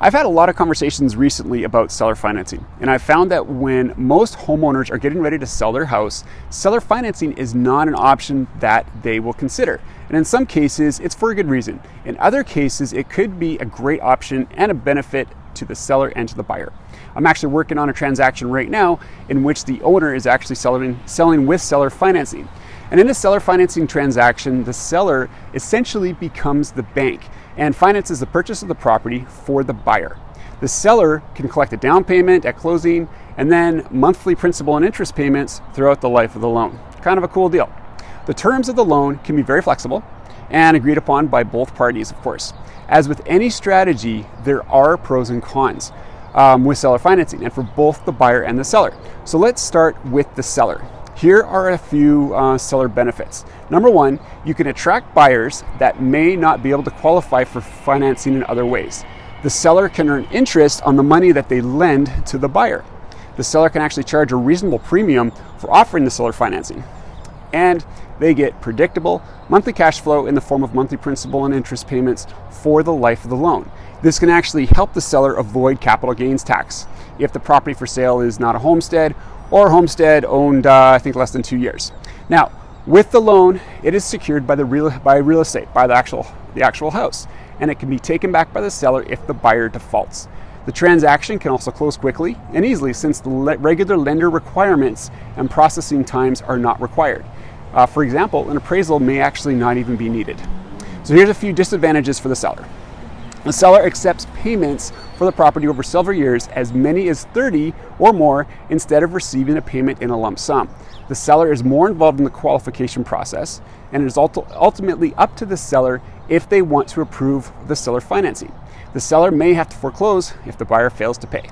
I've had a lot of conversations recently about seller financing, and I've found that when most homeowners are getting ready to sell their house, seller financing is not an option that they will consider. And in some cases, it's for a good reason. In other cases, it could be a great option and a benefit to the seller and to the buyer. I'm actually working on a transaction right now in which the owner is actually selling with seller financing. And in a seller financing transaction, the seller essentially becomes the bank and finances the purchase of the property for the buyer. The seller can collect a down payment at closing and then monthly principal and interest payments throughout the life of the loan. Kind of a cool deal. The terms of the loan can be very flexible and agreed upon by both parties, of course. As with any strategy, there are pros and cons with seller financing and for both the buyer and the seller. So let's start with the seller. Here are a few seller benefits. Number one, you can attract buyers that may not be able to qualify for financing in other ways. The seller can earn interest on the money that they lend to the buyer. The seller can actually charge a reasonable premium for offering the seller financing. And they get predictable monthly cash flow in the form of monthly principal and interest payments for the life of the loan. This can actually help the seller avoid capital gains tax if the property for sale is not a homestead or homestead owned, I think, less than 2 years. Now, with the loan, it is secured by real estate, by the actual house, and it can be taken back by the seller if the buyer defaults. The transaction can also close quickly and easily since the regular lender requirements and processing times are not required. For example, an appraisal may actually not even be needed. So here's a few disadvantages for the seller. The seller accepts payments for the property over several years, as many as 30 or more, instead of receiving a payment in a lump sum. The seller is more involved in the qualification process, and it is ultimately up to the seller if they want to approve the seller financing. The seller may have to foreclose if the buyer fails to pay.